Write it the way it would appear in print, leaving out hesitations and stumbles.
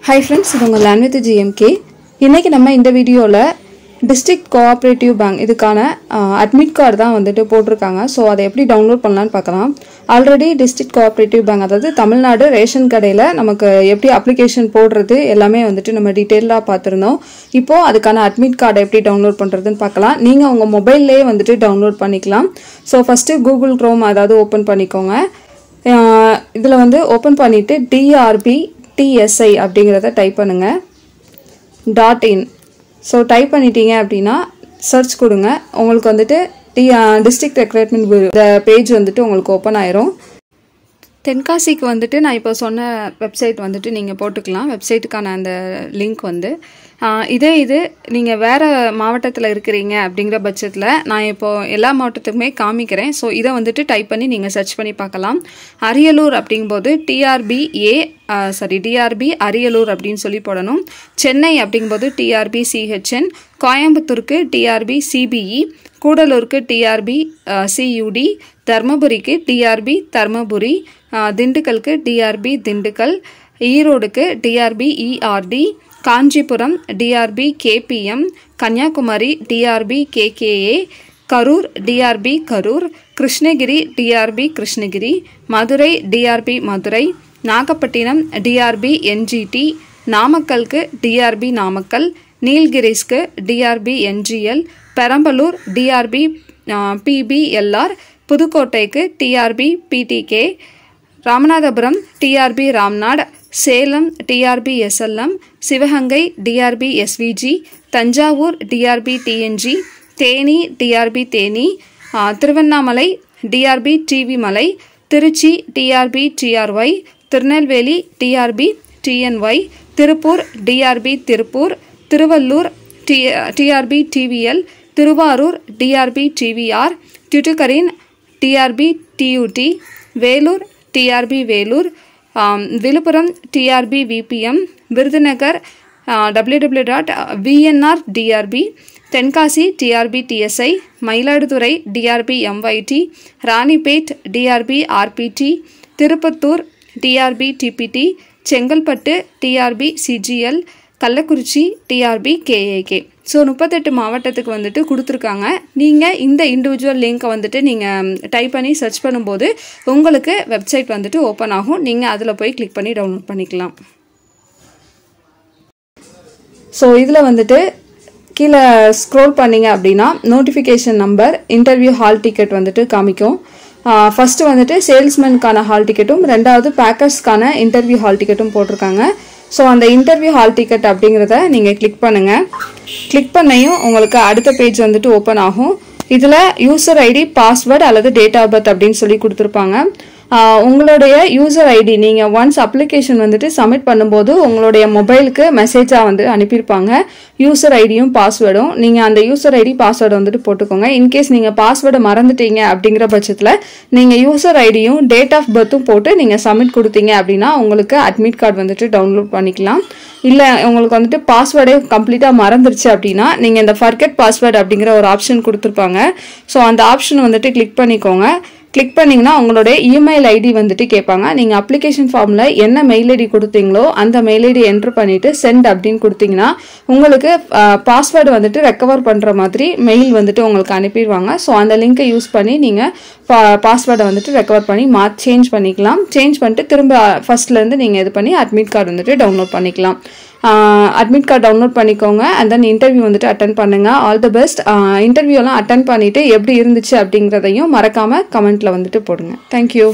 Hi friends, இது உங்க learn with GMK. இன்னைக்கு நம்ம இந்த வீடியோல டிஸ்ட்ரிக்ட் கோஆபரேட்டிவ் பேங்க் இதுக்கான அட்மிட் கார்டு தான் வந்துட்டு போட்டிருக்காங்க. ஸோ அதை எப்படி டவுன்லோட் பண்ணலான்னு பார்க்கலாம். ஆல்ரெடி டிஸ்ட்ரிக்ட் கோஆபரேட்டிவ் பேங்க் அதாவது தமிழ்நாடு ரேஷன் கடையில் நமக்கு எப்படி அப்ளிகேஷன் போடுறது எல்லாமே வந்துட்டு நம்ம டீட்டெயிலாக பார்த்துருந்தோம். இப்போது அதுக்கான அட்மிட் கார்டை எப்படி டவுன்லோட் பண்ணுறதுன்னு பார்க்கலாம். நீங்கள் உங்கள் மொபைல்லேயே வந்துட்டு டவுன்லோட் பண்ணிக்கலாம். ஸோ ஃபஸ்ட்டு கூகுள் க்ரோம் அதாவது ஓப்பன் பண்ணிக்கோங்க. இதில் வந்து ஓப்பன் பண்ணிவிட்டு DRBTSI அப்படிங்கிறத டைப் பண்ணுங்கள். .in ஸோ டைப் பண்ணிட்டீங்க அப்படின்னா சர்ச் கொடுங்க. உங்களுக்கு வந்துட்டு டிஸ்ட்ரிக்ட் ரெக்ரூட்மெண்ட் இந்த பேஜ் வந்துட்டு உங்களுக்கு ஓப்பன் ஆயிரும். தென்காசிக்கு வந்துட்டு நான் இப்போ சொன்ன வெப்சைட் வந்துட்டு நீங்கள் போட்டுக்கலாம். வெப்சைட்டுக்கான அந்த லிங்க் வந்து இது நீங்கள் வேறு மாவட்டத்தில் இருக்கிறீங்க அப்படிங்கிற பட்சத்தில் நான் இப்போது எல்லா மாவட்டத்துக்குமே காமிக்கிறேன். ஸோ இதை வந்துட்டு டைப் பண்ணி நீங்கள் சர்ச் பண்ணி பார்க்கலாம். அரியலூர் அப்படிங்கும்போது DRB அரியலூர் அப்படின்னு சொல்லி போடணும். சென்னை அப்படிங்கும்போது TRBCHN, கோயம்புத்தூருக்கு TRBCBE, கூடலூருக்கு TRBCUD, தர்மபுரிக்கு TRB Dharmapuri, திண்டுக்கலுக்கு DRB Dindigul, ஈரோடுக்கு DRBERD, Kanchipuram DRB KPM, Kanyakumari DRB KKA, Karur DRB Karur, Krishnagiri DRB Krishnagiri, Madurai DRB Madurai, Nagapattinam DRB NGT, நாமக்கலுக்கு DRB Namakkal, நீல்கிரிஸ்க்கு DRB NGL, Perambalur DRB PBLR, புதுக்கோட்டைக்கு TRB PTK, Ramanathapuram TRB Ramnad, Salem TRB SLM, Sivaganga DRB SVG, Thanjavur DRB TNG, Theni DRB Theni, Tiruvannamalai DRB TV மலை, Trichy DRB TRY, Tirunelveli DRB TNY, Tiruppur DRB Tiruppur, Tiruvallur TRB TVL, Tiruvarur DRB TVR, டிட்டுகரின் DRB TUT, Vellore TRB Vellore, Villupuram TRB VPM, Virudhunagar www.VNR.DRB, Tenkasi TRB TSI, Mayiladuthurai DRB MYT, Ranipet DRB RPT, Tirupathur DRB TPT, Chengalpattu TRB CGL, Kallakurichi TRB KAK. So 38 மாவட்டத்துக்கு வந்துட்டு கொடுத்துருக்காங்க. நீங்கள் இந்த individual லிங்க்கை வந்துட்டு நீங்கள் டைப் பண்ணி சர்ச் பண்ணும்போது உங்களுக்கு வெப்சைட் வந்துட்டு ஓப்பன் ஆகும். நீங்கள் அதில் போய் கிளிக் பண்ணி டவுன்லோட் பண்ணிக்கலாம். ஸோ இதில் வந்துட்டு கீழே ஸ்க்ரோல் பண்ணிங்க அப்படின்னா notification number, interview hall ticket வந்துட்டு காமிக்கும். ஃபஸ்ட்டு வந்துட்டு சேல்ஸ்மேனுக்கான ஹால் டிக்கெட்டும், ரெண்டாவது பேக்கர்ஸ்க்கான இன்டர்வியூ ஹால் டிக்கெட்டும் போட்டிருக்காங்க. ஸோ அந்த இன்டர்வியூ ஹால் டிக்கெட் அப்படிங்கிறத நீங்கள் கிளிக் பண்ணுங்கள். கிளிக் பண்ணியும் உங்களுக்கு அடுத்த பேஜ் வந்துட்டு ஓப்பன் ஆகும். இதில் யூசர் ஐடி, பாஸ்வேர்டு அல்லது டேட் ஆஃப் பர்த் அப்படின்னு சொல்லி கொடுத்துருப்பாங்க. உங்களுடைய யூசர் ஐடி நீங்கள் ஒன்ஸ் அப்ளிகேஷன் வந்துட்டு சப்மிட் பண்ணும்போது உங்களுடைய மொபைலுக்கு மெசேஜாக வந்து அனுப்பியிருப்பாங்க யூசர் ஐடியும் பாஸ்வேர்டும். நீங்கள் அந்த யூசர் ஐடி பாஸ்வேர்டு வந்துட்டு போட்டுக்கோங்க. இன்கேஸ் நீங்கள் பாஸ்வேர்டை மறந்துட்டீங்க அப்படிங்கிற பட்சத்தில் நீங்கள் யூசர் ஐடியும் டேட் ஆஃப் பர்த்தும் போட்டு நீங்கள் சப்மிட் கொடுத்தீங்க அப்படின்னா உங்களுக்கு அட்மிட் கார்டு வந்துட்டு டவுன்லோட் பண்ணிக்கலாம். இல்லை உங்களுக்கு வந்துட்டு பாஸ்வேர்டே கம்ப்ளீட்டாக மறந்துருச்சு அப்படின்னா நீங்கள் இந்த ஃபர்கெட் பாஸ்வேர்டு அப்படிங்கிற ஒரு ஆப்ஷன் கொடுத்துருப்பாங்க. ஸோ அந்த ஆப்ஷன் வந்துட்டு கிளிக் பண்ணிக்கோங்க. கிளிக் பண்ணிங்கன்னா உங்களுடைய இமெயில் ஐடி வந்துட்டு கேட்பாங்க. நீங்கள் அப்ளிகேஷன் ஃபார்மில் என்ன மெயில் ஐடி கொடுத்தீங்களோ அந்த மெயில் ஐடி என்ட்ரு பண்ணிவிட்டு சென்ட் அப்படின்னு கொடுத்தீங்கன்னா உங்களுக்கு பாஸ்வேர்டு வந்துட்டு ரெக்கவர் பண்ணுற மாதிரி மெயில் வந்துட்டு உங்களுக்கு அனுப்பிடுவாங்க. ஸோ அந்த லிங்கை யூஸ் பண்ணி நீங்கள் பாஸ்வேர்டை வந்துட்டு ரெக்கவர் பண்ணி சேஞ்ச் பண்ணிக்கலாம். சேஞ்ச் பண்ணிட்டு திரும்ப ஃபர்ஸ்ட்லேருந்து நீங்கள் இது பண்ணி அட்மிட் கார்டு வந்துட்டு டவுன்லோட் பண்ணிக்கலாம். அட்மிட் கார்டு டவுன்லோட் பண்ணிக்கோங்க. அண்ட் தென் இன்டர்வியூ வந்துட்டு அட்டன் பண்ணுங்கள். All the best. இன்டர்வியூலாம் அட்டன் பண்ணிவிட்டு எப்படி இருந்துச்சு அப்படிங்கிறதையும் மறக்காமல் கமெண்ட்டில் வந்துட்டு போடுங்க. தேங்க்யூ.